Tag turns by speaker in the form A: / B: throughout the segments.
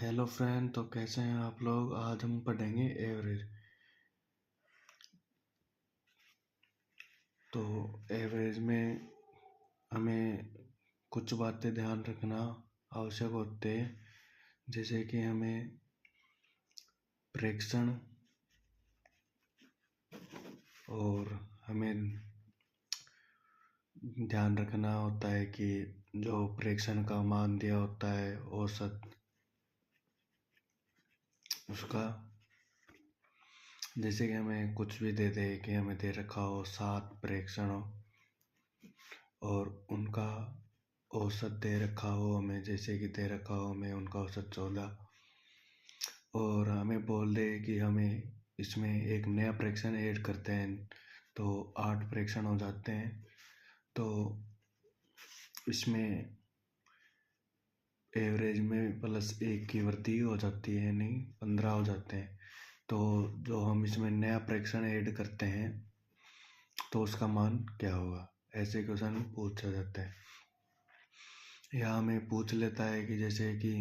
A: Hello friend, तो कैसे हैं आप लोग। आज हम पढ़ेंगे एवरेज। तो एवरेज में हमें कुछ बातें ध्यान रखना आवश्यक होते हैं, जैसे कि हमें प्रेक्षण और हमें ध्यान रखना होता है कि जो प्रेक्षण का मान दिया होता है औसत उसका, जैसे कि हमें कुछ भी दे दे कि हमें दे रखा हो 7 प्रेक्षण और उनका औसत दे रखा हो हमें, जैसे कि दे रखा हो हमें उनका औसत 14, और हमें बोल दे कि हमें इसमें एक नया प्रेक्षण ऐड करते हैं तो 8 प्रेक्षण हो जाते हैं। तो इसमें एवरेज में +1 की वृद्धि हो जाती है, नहीं 15 हो जाते हैं। तो जो हम इसमें नया प्रेक्षण ऐड करते हैं तो उसका मान क्या होगा, ऐसे क्वेश्चन पूछा जाता है। या हमें पूछ लेता है कि जैसे कि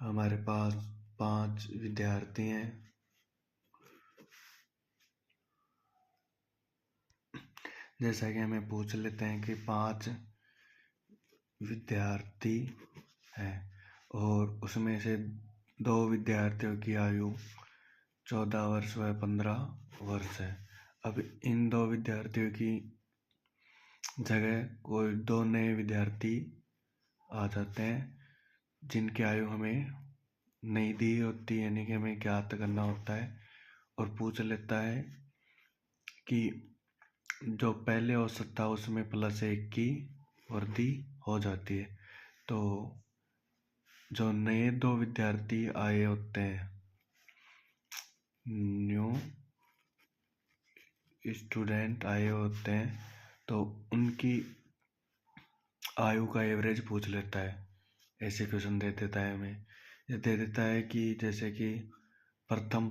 A: हमारे पास 5 विद्यार्थी हैं, जैसा कि हमें पूछ लेते हैं कि 5 विद्यार्थी हैं और उसमें से 2 विद्यार्थियों की आयु 14 वर्ष व 15 वर्ष है। अब इन 2 विद्यार्थियों की जगह कोई 2 नए विद्यार्थी आ जाते हैं जिनकी आयु हमें नहीं दी होती, यानी कि हमें ज्ञात करना होता है। और पूछ लेता है कि जो पहले औसत था उसमें +1 की वृद्धि हो जाती है। तो जो नए 2 विद्यार्थी आए होते हैं, न्यू स्टूडेंट आए होते हैं, तो उनकी आयु का एवरेज पूछ लेता है। ऐसे क्वेश्चन दे देता है हमें। ये दे देता है कि जैसे कि प्रथम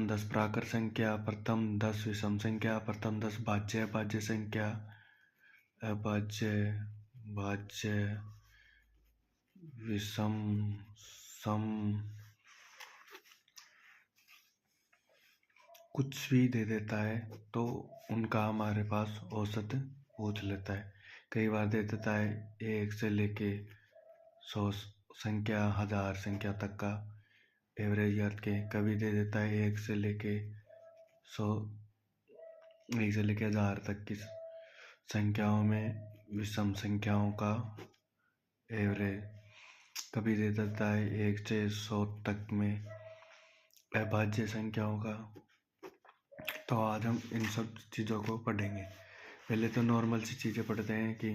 A: 10 प्राकृत संख्या, प्रथम 10 विषम संख्या, प्रथम 10 भाज्य संख्या, अभाज्य, भाज्य, विषम, सम, कुछ भी दे देता है तो उनका हमारे पास औसत पूछ लेता है। कई बार दे देता है 1 से लेके 100 संख्या, 1000 संख्या तक का एवरेज याद के। कभी दे देता है 1 से लेके 1000 तक की संख्याओं में विषम संख्याओं का एवरेज। कभी दे देता है 1 से 100 तक में अभाज्य संख्याओं का। तो आज हम इन सब चीज़ों को पढ़ेंगे। पहले तो नॉर्मल सी चीज़ें पढ़ते हैं कि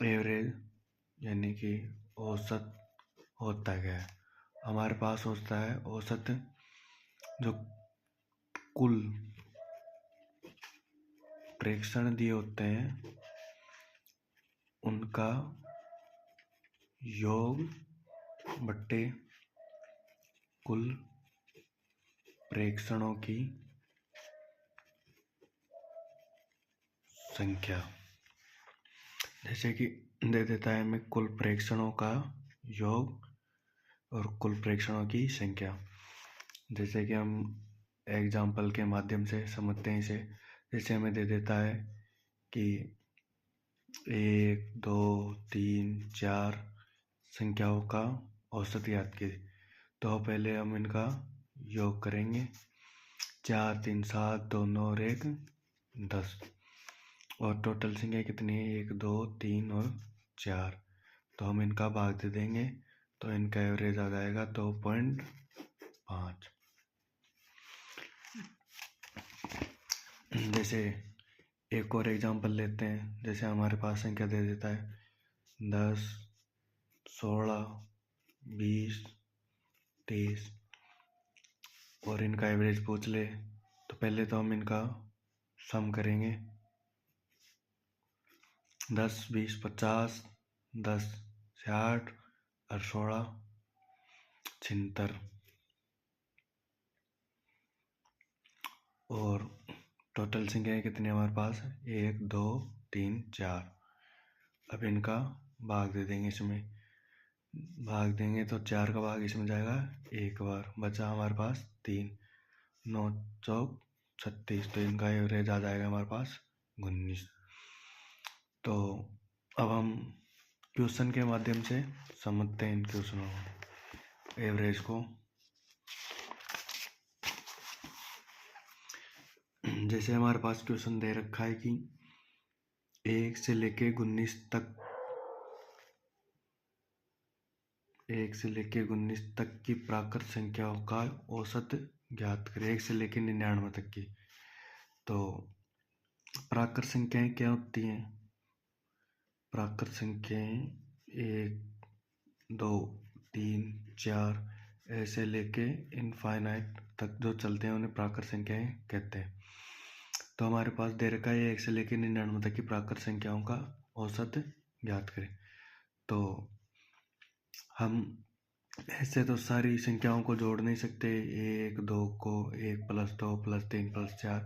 A: एवरेज यानी कि औसत होता क्या है। हमारे पास होता है औसत जो कुल प्रेक्षण दिए होते हैं उनका योग बट्टे कुल प्रेक्षणों की संख्या। जैसे कि दे देता है हमें कुल प्रेक्षणों का योग और कुल प्रेक्षणों की संख्या। जैसे कि हम एग्जाम्पल के माध्यम से समझते हैं इसे। जैसे हमें दे देता है कि 1, 2, 3, 4 संख्याओं का औसत याद कीजिए। तो पहले हम इनका योग करेंगे। 4, 3, 7, 2, 9 और 1, 10। और टोटल संख्या कितनी है, 1, 2, 3 और 4। तो हम इनका भाग दे देंगे तो इनका एवरेज आ जाएगा 2.5। जैसे एक और एग्जांपल लेते हैं। जैसे हमारे पास संख्या दे देता है 10, 16, 20, 30 और इनका एवरेज पूछ ले। तो पहले तो हम इनका सम करेंगे। 10, 20, 50, 10 से 8 और 16, 76 और टोटल संख्याएं कितनी हमारे पास, 1, 2, 3, 4। अब इनका भाग दे देंगे इसमें। भाग देंगे तो 4 का भाग इसमें जाएगा एक बार, बचा हमारे पास 3, 9 चौक 36, तो इनका एवरेज आ जाएगा हमारे पास 19। तो अब हम क्वेश्चन के माध्यम से समझते हैं इन क्वेश्चनों को, एवरेज को। जैसे हमारे पास क्वेश्चन दे रखा है कि 1 से लेके 19 तक, 1 से लेके 19 तक की प्राकृत संख्याओं का औसत ज्ञात करें, 1 से लेके 99 तक की। तो प्राकृत संख्याएं क्या होती हैं? प्राकृत संख्याएं 1, 2, 3, 4 ऐसे लेके इनफाइनाइट तक जो चलते हैं उन्हें प्राकृत संख्याएं कहते हैं। तो हमारे पास दे रखा है 1 से लेके 99 तक की प्राकृत संख्याओं का औसत ज्ञात करें। तो हम ऐसे तो सारी संख्याओं को जोड़ नहीं सकते, 1, 2 को 1 + 2 + 3 + 4।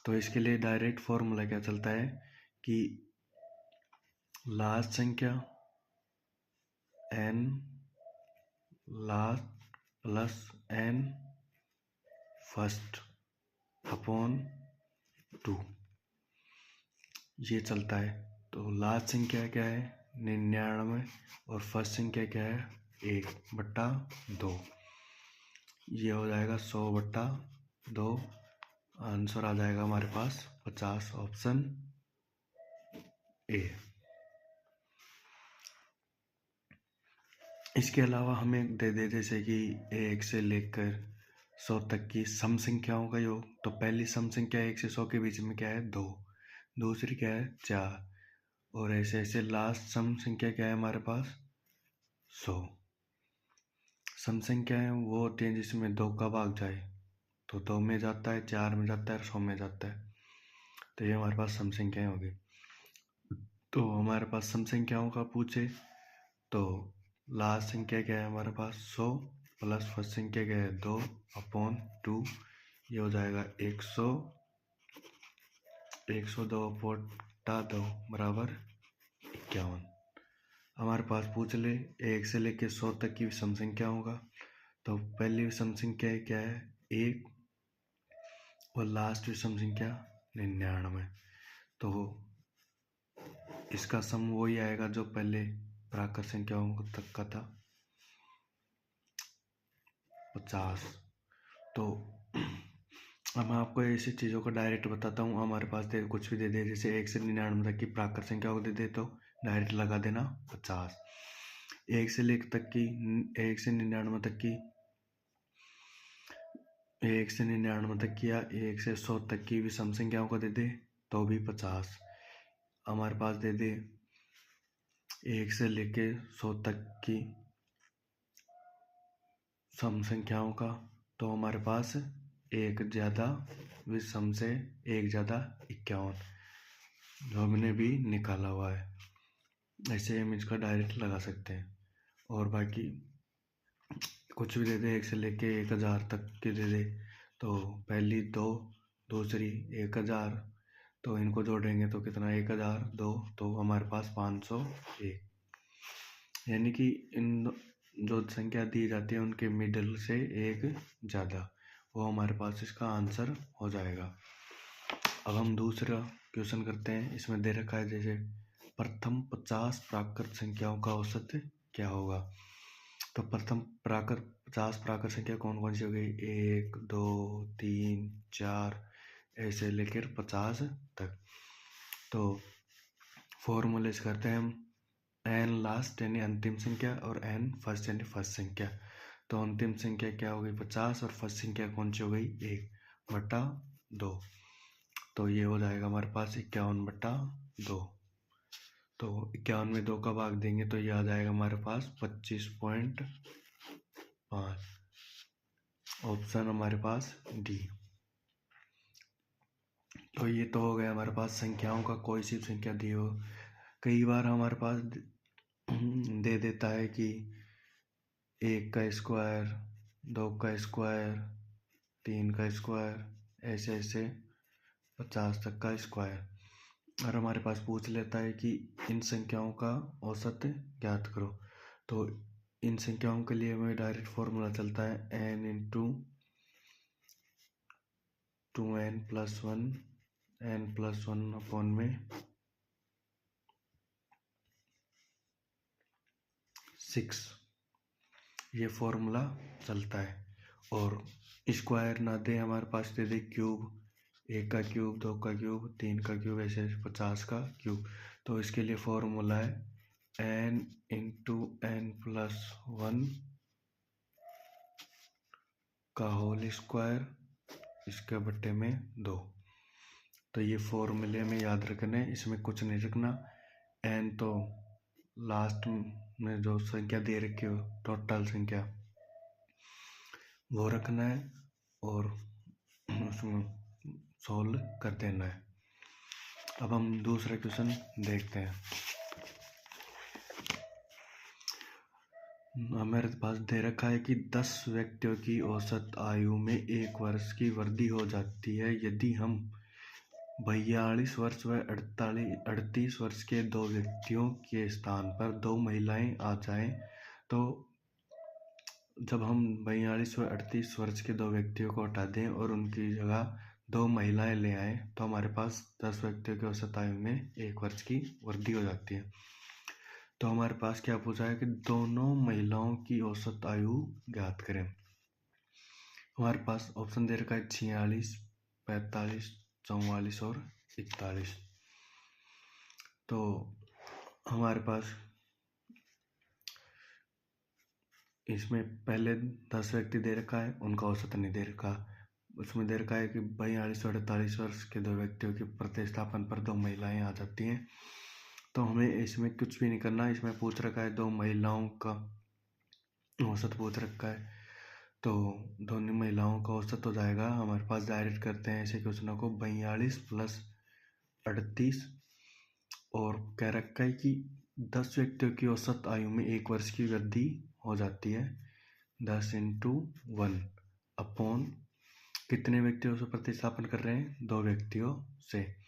A: तो इसके लिए डायरेक्ट फॉर्मूला क्या चलता है कि लास्ट संख्या n last plus n first upon 2, ये चलता है। तो लास्ट संख्या क्या है 99 और फर्स्ट संख्या क्या है 1/2, ये हो जाएगा 100/2। आंसर आ जाएगा हमारे पास 50, ऑप्शन ए। इसके अलावा हमें दे दे जैसे कि 1 से लेकर 100 तक की सम संख्याओं का योग। तो पहली सम संख्या 1 से 100 के बीच में क्या है 2, दूसरी क्या है 4, और ऐसे ऐसे लास्ट सम संख्या क्या है हमारे पास 100। सम संख्याएं वो होती हैं जिसमें 2 का भाग जाए, तो 2 में जाता है, 4 में जाता है और 100 में जाता है। तो ये हमारे पास सम संख्याएं हो गई। तो हमारे पास सम संख्याओं का पूछे तो लास्ट संख्या क्या है हमारे पास 100 प्लस फर्स्ट संख्या क्या है 2/2, ये हो जाएगा 100, 102/2 बराबर 51। हमारे पास पूछ ले 1 से लेके 100 तक की सम संख्या होगा। तो पहली विषम संख्या क्या है 1 और लास्ट विषम संख्या 99। तो इसका सम वही आएगा जो पहले प्राकृत संख्याओं तक का था 50। तो अब मैं आपको ऐसी चीज़ों को डायरेक्ट बताता हूँ। हमारे पास कुछ भी दे दे, जैसे 1 से 99 तक की प्राकृत संख्या को दे दे तो डायरेक्ट लगा देना 50। 1 से 99 तक की 1 से 99 तक की या 1 से 100 तक की विषम संख्याओं को दे दे तो भी 50। हमारे पास दे दे 1 से लेके 100 तक की सम संख्याओं का, तो हमारे पास एक ज़्यादा विषम से एक ज़्यादा 51 जो हमने भी निकाला हुआ है। ऐसे हम इसका डायरेक्ट लगा सकते हैं। और बाकी कुछ भी दे दे 1 से लेके 1000 तक के दे दे, तो पहली 2, दूसरी 1000, तो इनको जोड़ेंगे तो कितना 1002, तो हमारे पास 501। यानी कि इन जो संख्या दी जाती है उनके मिडिल से एक ज़्यादा, वो हमारे पास इसका आंसर हो जाएगा। अब हम दूसरा क्वेश्चन करते हैं। इसमें दे रखा है जैसे प्रथम 50 प्राकृत संख्याओं का औसत क्या होगा। तो प्रथम 50 प्राकृत संख्या कौन कौन सी हो गई 1, 2, 3, 4 ऐसे लेकर 50 तक। तो फॉर्मूले से करते हैं हम n लास्ट यानी अंतिम संख्या और n फर्स्ट यानी फर्स्ट संख्या। तो अंतिम संख्या क्या हो गई 50 और फर्स्ट संख्या कौन सी हो गई 1/2। तो ये हो जाएगा हमारे पास 51/2। तो 51 में 2 का भाग देंगे तो ये आ जाएगा हमारे पास 25.5। ऑप्शन हमारे पास डी। तो ये तो हो गया हमारे पास संख्याओं का, कोई सी संख्या दी हो। कई बार हमारे पास दे देता है कि 1 का स्क्वायर, 2 का स्क्वायर, 3 का स्क्वायर, ऐसे ऐसे 50 तक का स्क्वायर। और हमारे पास पूछ लेता है कि इन संख्याओं का औसत ज्ञात करो। तो इन संख्याओं के लिए हमें डायरेक्ट फॉर्मूला चलता है n into 2n+1 n+1 upon में 6, ये फॉर्मूला चलता है। और स्क्वायर ना दे हमारे पास, दे दे क्यूब, 1 का क्यूब, 2 का क्यूब, 3 का क्यूब, ऐसे 50 का क्यूब। तो इसके लिए फॉर्मूला है n इंटू n+1 का होल स्क्वायर, इसके बट्टे में 2। तो ये फॉर्मूले में याद रखने, इसमें कुछ नहीं रखना। n तो लास्ट में जो संख्या दे रखी हो, टोटल संख्या, वो रखना है और उसमें सोल्व कर देना है। अब हम दूसरा क्वेश्चन देखते हैं। हमारे पास दे रखा है कि 10 व्यक्तियों की औसत आयु में 1 वर्ष की वृद्धि हो जाती है यदि हम 42 वर्ष व 38 वर्ष के 2 व्यक्तियों के स्थान पर 2 महिलाएं आ जाएं। तो जब हम 42 व 38 वर्ष के 2 व्यक्तियों को हटा दें और उनकी जगह 2 महिलाएं ले आएं, तो हमारे पास 10 व्यक्तियों की औसत आयु में 1 वर्ष की वृद्धि हो जाती है। तो हमारे पास क्या पूछा है कि दोनों महिलाओं की औसत आयु ज्ञात करें। हमारे पास ऑप्शन दे रखा है 46, 45, 44 और 41। तो हमारे पास इसमें पहले 10 व्यक्ति दे रखा है, उनका औसत नहीं दे रखा। उसमें दे रखा है कि 42 और 48 वर्ष के 2 व्यक्तियों के प्रतिस्थापन पर 2 महिलाएं आ जाती हैं। तो हमें इसमें कुछ भी नहीं करना। इसमें पूछ रखा है 2 महिलाओं का औसत पूछ रखा है, तो दोनों महिलाओं का औसत हो जाएगा। हमारे पास डायरेक्ट करते हैं ऐसे क्वेश्चनों को, 42 + 38 और कह रखा है कि 10 व्यक्तियों की औसत आयु में 1 वर्ष की वृद्धि हो जाती है। 10 × 1 अपॉन कितने व्यक्तियों से प्रतिस्थापन कर रहे हैं? 2 व्यक्तियों से।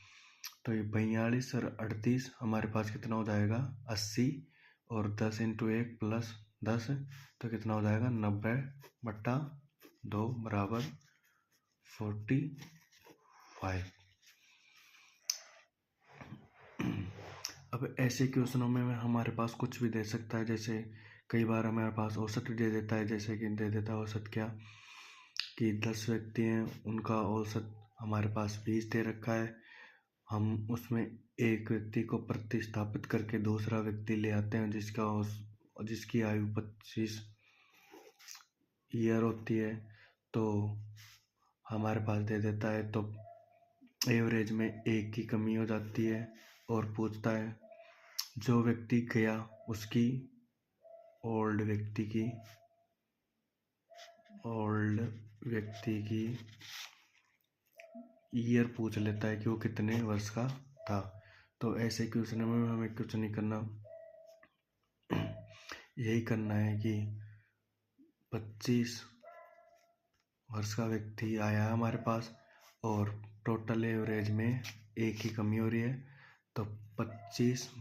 A: तो ये 42 और 38 हमारे पास कितना हो जाएगा? 80 और 10 × 1 + 10 तो कितना हो जाएगा? 90/2 बराबर 45। अब ऐसे क्वेश्चनों में हमारे पास कुछ भी दे सकता है। जैसे कई बार हमारे पास औसत दे देता है, जैसे कि दे देता है औसत क्या कि 10 व्यक्ति हैं, उनका औसत हमारे पास 20 दे रखा है। हम उसमें एक व्यक्ति को प्रतिस्थापित करके दूसरा व्यक्ति ले आते हैं जिसकी आयु 25 ईयर होती है। तो हमारे पास दे देता है, तो एवरेज में 1 की कमी हो जाती है और पूछता है जो व्यक्ति गया उसकी ओल्ड व्यक्ति की ईयर पूछ लेता है कि वो कितने वर्ष का था। तो ऐसे क्वेश्चन में हमें कुछ नहीं करना, यही करना है कि 25 वर्ष का व्यक्ति आया हमारे पास और टोटल एवरेज में 1 की कमी हो रही है। तो 25 -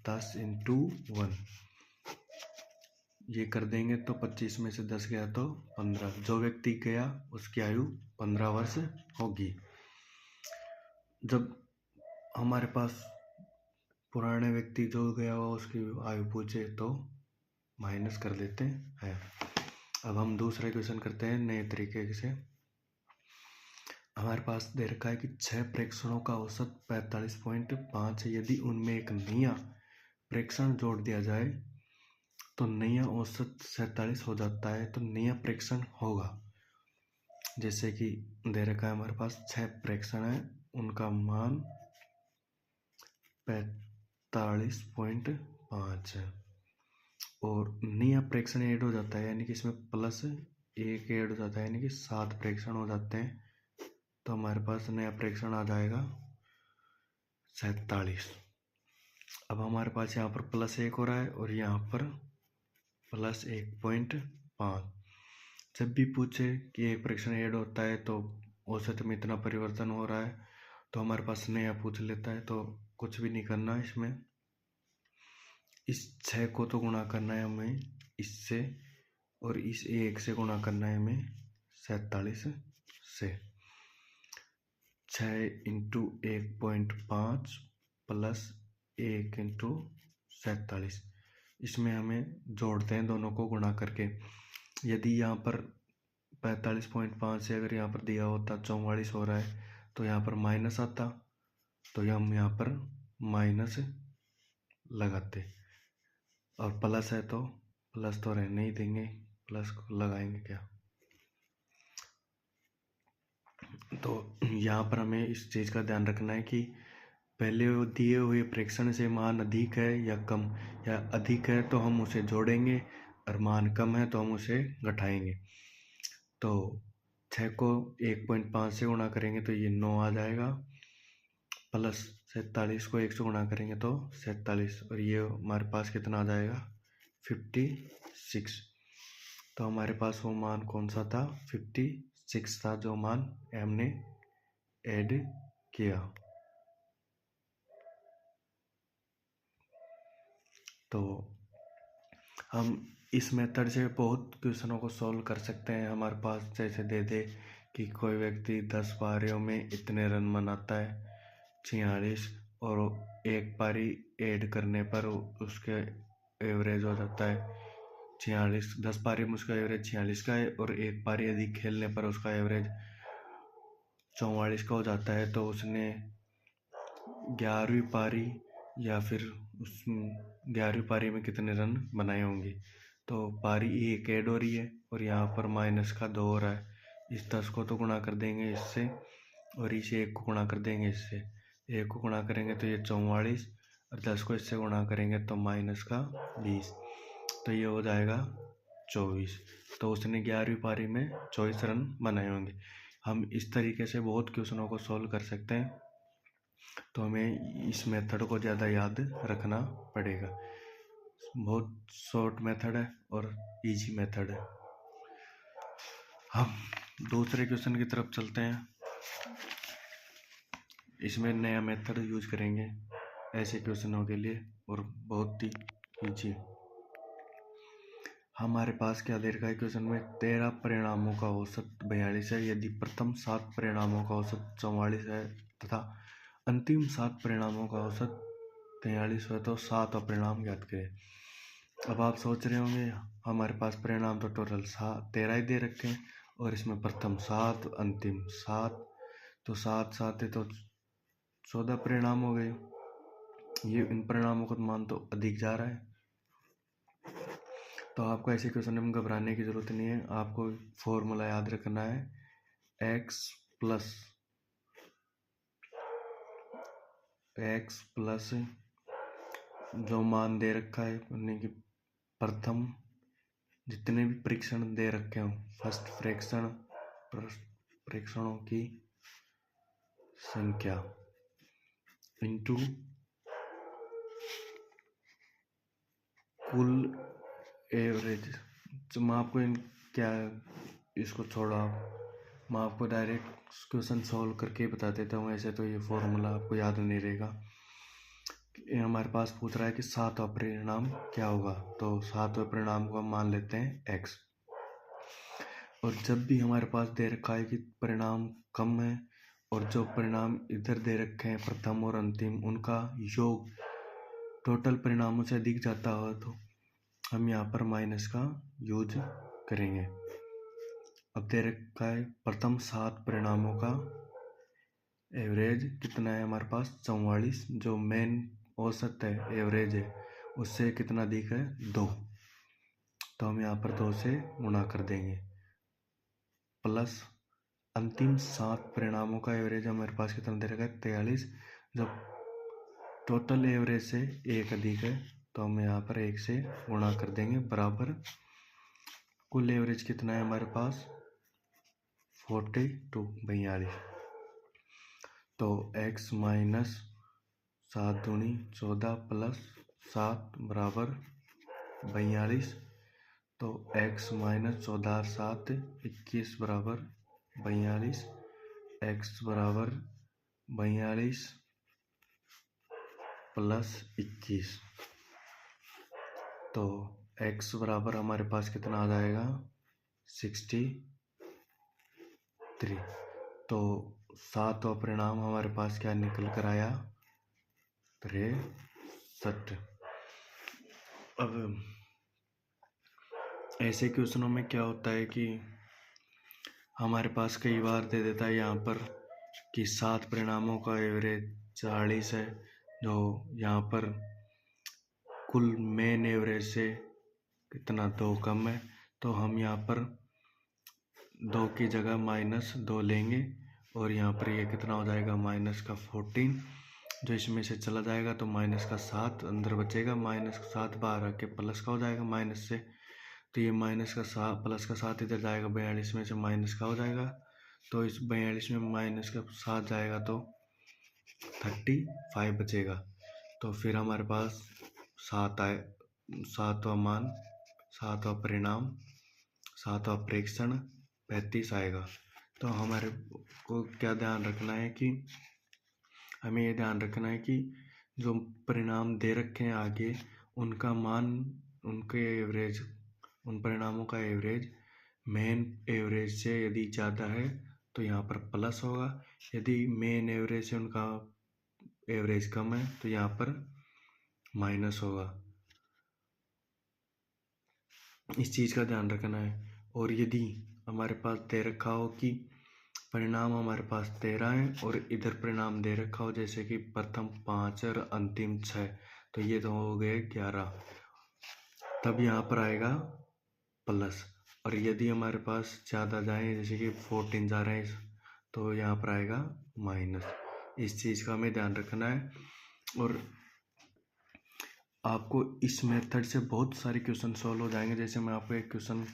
A: 10 × 1 ये कर देंगे तो 25 में से 10 गया तो 15। जो व्यक्ति गया उसकी आयु 15 वर्ष होगी। जब हमारे पास पुराने व्यक्ति जो गया हो उसकी आयु पूछे तो माइनस कर देते हैं। अब हम दूसरा क्वेश्चन करते हैं नए तरीके से। हमारे पास दे रखा है कि 6 प्रेक्षणों का औसत 45.5 है। यदि उनमें एक नया प्रेक्षण जोड़ दिया जाए तो नया औसत 47 हो जाता है। तो नया प्रेक्षण होगा, जैसे कि दे रखा है हमारे पास 6 प्रेक्षण है, उनका मान 45.5 है और नया प्रेक्षण ऐड हो जाता है, यानी कि इसमें +1 ऐड हो जाता है, यानी कि 7 प्रेक्षण हो जाते हैं। तो हमारे पास नया प्रेक्षण आ जाएगा 47। अब हमारे पास यहाँ पर +1 हो रहा है और यहाँ पर +1.5। जब भी पूछे कि एक प्रेक्षण ऐड होता है तो औसत में इतना परिवर्तन हो रहा है, तो हमारे पास नया पूछ लेता है। तो कुछ भी नहीं करना इसमें। इस 6 को तो गुणा करना है हमें इससे, और इस 1 से गुणा करना है हमें 47 से। 6 इंटू 1.5 प्लस 1 इंटू 47, इसमें हमें जोड़ते हैं दोनों को गुणा करके। यदि यहाँ पर 45.5 से अगर यहाँ पर दिया होता 44 हो रहा है तो यहाँ पर माइनस आता, तो हम यहाँ पर माइनस लगाते, और प्लस है तो प्लस तो रहने ही देंगे, प्लस को लगाएंगे क्या। तो यहाँ पर हमें इस चीज़ का ध्यान रखना है कि पहले दिए हुए प्रेक्षण से मान अधिक है या कम, या अधिक है तो हम उसे जोड़ेंगे और मान कम है तो हम उसे घटाएंगे। तो 6 को 1.5 से गुणा करेंगे तो ये 9 आ जाएगा, प्लस 47 को 1 से गुणा करेंगे तो 47, और ये हमारे पास कितना आ जाएगा 56। तो हमारे पास वो मान कौन सा था, 56 था, जो मान हमने ऐड किया। तो हम इस मेथड से बहुत क्वेश्चनों को सॉल्व कर सकते हैं। हमारे पास जैसे दे दे कि कोई व्यक्ति 10 पारियों में इतने रन बनाता है 46, और एक पारी ऐड करने पर उसके एवरेज हो जाता है 46। 10 पारी में उसका एवरेज 46 का है, और एक पारी अधिक खेलने पर उसका एवरेज 44 का हो जाता है। तो उसने 11वीं पारी या फिर उस 11वीं पारी में कितने रन बनाए होंगे। तो पारी एक ऐड हो रही है और यहाँ पर माइनस का 2 हो रहा है। इस 10 को तो गुणा कर देंगे इससे, और इस 1 को गुणा कर देंगे इससे। 1 को गुणा करेंगे तो ये 44, और 10 को इससे गुणा करेंगे तो माइनस का 20, तो ये हो जाएगा 24। तो उसने 11वीं पारी में 24 रन बनाए होंगे। हम इस तरीके से बहुत क्वेश्चनों को सॉल्व कर सकते हैं। तो हमें इस मेथड को ज़्यादा याद रखना पड़ेगा। बहुत शॉर्ट मेथड है और इजी मेथड है। हम दूसरे क्वेश्चन की तरफ चलते हैं। इसमें नया मेथड यूज करेंगे ऐसे क्वेश्चनों के लिए, और बहुत ही इजी। हमारे पास क्या दे रखा है क्वेश्चन में, 13 परिणामों का औसत 42 है यदि प्रथम 7 परिणामों का औसत 44 है तथा अंतिम 7 परिणामों का औसत 43 है तो 7 परिणाम ज्ञात करें। अब आप सोच रहे होंगे हमारे पास परिणाम तो टोटल 13 ही दे रखे हैं, और इसमें प्रथम 7 अंतिम 7, तो 7 7 है तो 14 परिणाम हो गए। ये इन परिणामों का मान तो अधिक जा रहा है। तो आपको ऐसे क्वेश्चन में घबराने की ज़रूरत नहीं है। आपको फॉर्मूला याद रखना है, x प्लस जो मान दे रखा है, यानी कि प्रथम जितने भी परीक्षण दे रखे हों, फर्स्ट परीक्षणों की संख्या इंटू कुल एवरेज। तो मैं आपको क्या, इसको छोड़ा, मैं आपको डायरेक्ट क्वेश्चन सॉल्व करके बता देता हूँ। ऐसे तो ये फॉर्मूला आपको याद नहीं रहेगा। ये हमारे पास पूछ रहा है कि 7वां परिणाम क्या होगा, तो 7वें परिणाम को हम मान लेते हैं x। और जब भी हमारे पास दे रखा है कि परिणाम कम है, और जो परिणाम इधर दे रखे हैं प्रथम और अंतिम, उनका योग टोटल परिणामों से अधिक जाता हो तो हम यहाँ पर माइनस का यूज करेंगे। अब दे रखा है प्रथम 7 परिणामों का एवरेज कितना है हमारे पास 44, जो मेन औसत है एवरेज है उससे कितना अधिक है 2, तो हम यहाँ पर 2 से गुणा कर देंगे, प्लस अंतिम 7 परिणामों का एवरेज हमारे पास कितना दे रखा है 43, जब टोटल एवरेज से 1 अधिक है तो हम यहाँ पर 1 से गुणा कर देंगे, बराबर कुल एवरेज कितना है हमारे पास 42। तो x माइनस 7 दूनी 14 प्लस 7 बराबर 42। तो x माइनस 14 7 21 बराबर 42, x बराबर 42 प्लस 21। तो x बराबर हमारे पास कितना आ जाएगा 63। तो सातवां परिणाम हमारे पास क्या निकल कर आया 63। अब ऐसे क्वेश्चनों में क्या होता है कि हमारे पास कई बार दे देता है यहाँ पर कि 7 परिणामों का एवरेज 40 है, जो यहाँ पर कुल मेन एवरेज से कितना 2 कम है। तो हम यहाँ पर 2 की जगह -2 लेंगे और यहाँ पर ये कितना हो जाएगा -14, जो इसमें से चला जाएगा तो -7 अंदर बचेगा, -7 बाहर आके प्लस का हो जाएगा माइनस से। तो ये +7 इधर जाएगा, 42 में से माइनस का हो जाएगा। तो इस 42 में -7 जाएगा तो 35 बचेगा। तो फिर हमारे पास 7 आए, 7वां परिणाम 7वां प्रेक्षण 35 आएगा। तो हमारे को क्या ध्यान रखना है कि हमें ये ध्यान रखना है कि जो परिणाम दे रखे हैं आगे उनका मान, उनके एवरेज, उन परिणामों का एवरेज मेन एवरेज से यदि ज़्यादा है तो यहाँ पर प्लस होगा, यदि मेन एवरेज से उनका एवरेज कम है तो यहाँ पर माइनस होगा। इस चीज़ का ध्यान रखना है। और यदि हमारे पास दे रखा हो कि परिणाम हमारे पास 13 है और इधर परिणाम दे रखा हो जैसे कि प्रथम 5 और अंतिम 6, तो ये तो हो गए 11, तब यहाँ पर आएगा प्लस। और यदि हमारे पास ज़्यादा जाए जैसे कि 14 जा रहे हैं तो यहाँ पर आएगा माइनस। इस चीज़ का हमें ध्यान रखना है। और आपको इस मेथड से बहुत सारे क्वेश्चन सॉल्व हो जाएंगे। जैसे मैं आपको एक क्वेश्चन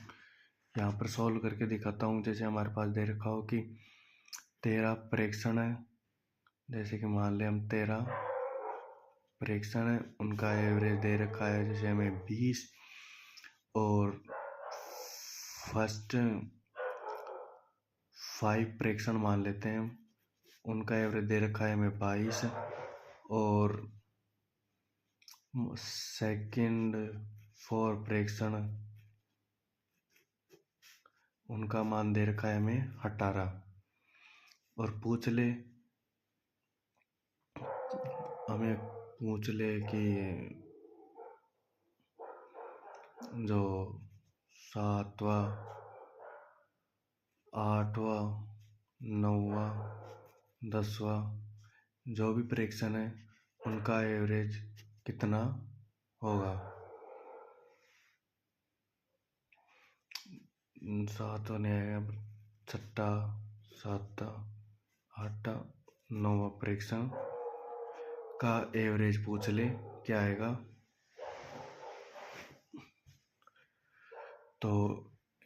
A: यहाँ पर सॉल्व करके दिखाता हूँ। जैसे हमारे पास दे रखा हो कि 13 प्रेक्षण है, जैसे कि मान लें हम 13 प्रेक्षण है, उनका एवरेज दे रखा है जैसे हमें 20, और फर्स्ट 5 प्रेक्षण मान लेते हैं, उनका एवरेज दे रखा है हमें 22, और सेकंड 4 प्रेक्षण उनका मान दे रखा है हमें 18। और हमें पूछ ले कि जो 7वां 8वां 9वां 10वां जो भी प्रेक्षण है उनका एवरेज कितना होगा। 7 ने छठा 7 8 9वां प्रेक्षण का एवरेज पूछ ले क्या आएगा। तो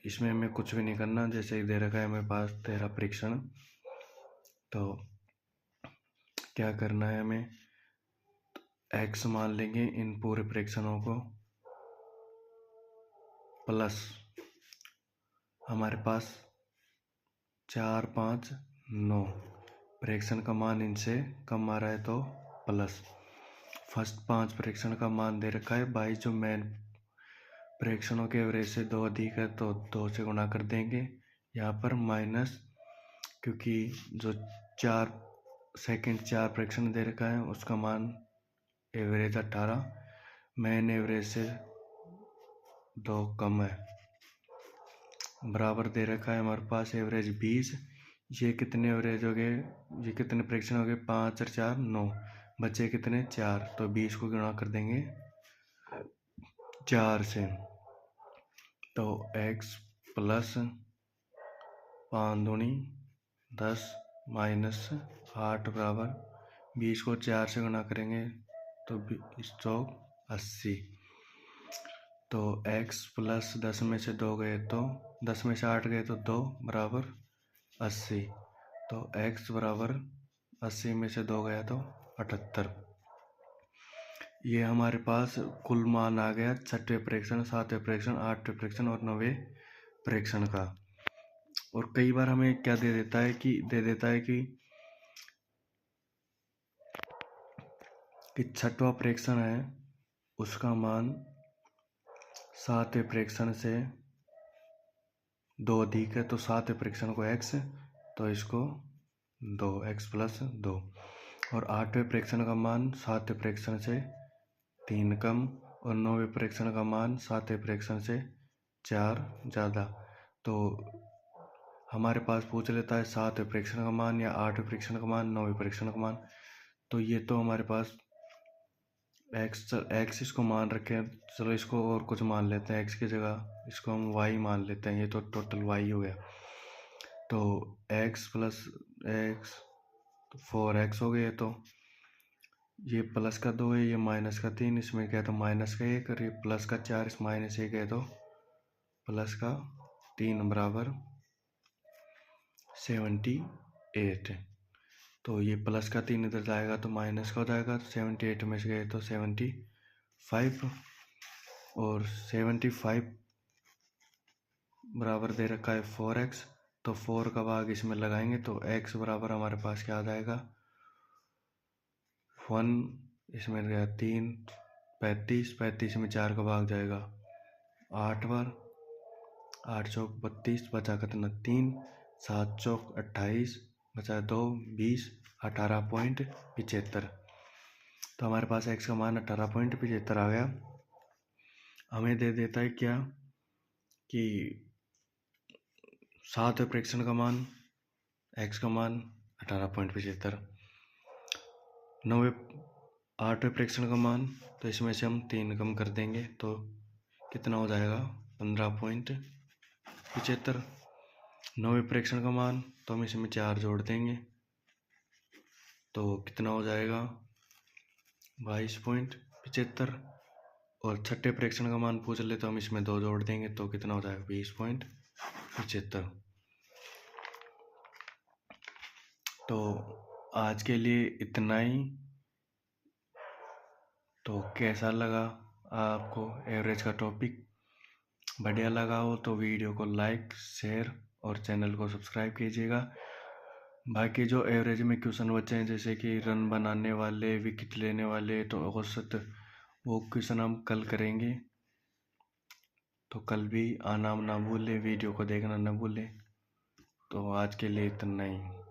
A: इसमें हमें कुछ भी नहीं करना, जैसे दे रखा है मेरे पास 13 प्रेक्षण, तो क्या करना है हमें x मान लेंगे इन पूरे प्रेक्षणों को, प्लस हमारे पास 4 5 9 प्रेक्षण का मान इनसे कम आ रहा है तो प्लस। फर्स्ट 5 प्रेक्षण का मान दे रखा है 22, जो मेन प्रेक्षणों के एवरेज से 2 अधिक है तो 2 से गुणा कर देंगे। यहाँ पर माइनस, क्योंकि जो 4 प्रेक्षण दे रखा है उसका मान एवरेज 18, मेन एवरेज से 2 कम है, बराबर दे रखा है हमारे पास एवरेज 20। ये कितने एवरेज हो गए, ये कितने प्रेक्षण हो गए 5 और 4 9, बचे कितने 4, तो 20 को गुणा कर देंगे 4 से। तो x प्लस 5 दूनी 10 माइनस 8 बराबर 20 को 4 से गुणा करेंगे तो 180। तो x प्लस 10 में से 2 गए तो 10 में से 8 गए तो 2 बराबर 80। तो x बराबर 80 में से 2 गया तो 78। ये हमारे पास कुल मान आ गया 6वें प्रेक्षण 7वें प्रेक्षण 8वें प्रेक्षण और 9वें प्रेक्षण का। और कई बार हमें क्या दे देता है कि 6वां प्रेक्षण है उसका मान सातवें प्रेक्षण से 2 अधिक है तो सातवें प्रेक्षण को x, तो इसको 2x प्लस 2। और आठवें प्रेक्षण का मान सातवें प्रेक्षण से 3 कम, और नौवें प्रेक्षण का मान सातवें प्रेक्षण से 4 ज़्यादा। तो हमारे पास पूछ लेता है सातवें प्रेक्षण का मान या आठवें प्रेक्षण का मान, नौवें प्रेक्षण का मान। तो ये तो हमारे पास x इसको मान रखे हैं, चलो इसको और कुछ मान लेते हैं, x की जगह इसको हम y मान लेते हैं। ये तो टोटल y हो गया, तो x प्लस x तो 4x हो गया। तो ये प्लस का 2 है, ये माइनस का 3, इसमें क्या है तो माइनस का 1, और ये प्लस का 4, इस माइनस 1 है तो प्लस का 3 बराबर 78। तो ये प्लस का 3 इधर जाएगा तो माइनस का हो जाएगा, तो 78 में से गए तो 75, और 75 बराबर दे रखा है 4x। तो 4 का भाग इसमें लगाएंगे तो x बराबर हमारे पास क्या आ जाएगा 1, इसमें गया 3, 35 में 4 का भाग जाएगा 8 बार, 8 चौक 32, बचा कितना 3, 7 चौक 28, बचा 2 20, 18.75। तो हमारे पास x का मान 18.75 आ गया। हमें दे देता है क्या कि सातवें प्रेक्षण का मान x का मान 18.75, आठवें प्रेक्षण का मान, तो इसमें से हम 3 कम कर देंगे तो कितना हो जाएगा 15.75। नौवें प्रेक्षण का मान, तो हम इसमें 4 जोड़ देंगे तो कितना हो जाएगा 22.75। और छठे प्रेक्षण का मान पूछ ले तो हम इसमें 2 जोड़ देंगे तो कितना हो जाएगा 20.75। तो आज के लिए इतना ही। तो कैसा लगा आपको एवरेज का टॉपिक? बढ़िया लगा हो तो वीडियो को लाइक, शेयर और चैनल को सब्सक्राइब कीजिएगा। बाकी जो एवरेज में क्वेश्चन बचे हैं जैसे कि रन बनाने वाले, विकेट लेने वाले, तो औसत, वो क्वेश्चन हम कल करेंगे। तो कल भी आना ना भूलें, वीडियो को देखना ना भूलें। तो आज के लिए इतना ही।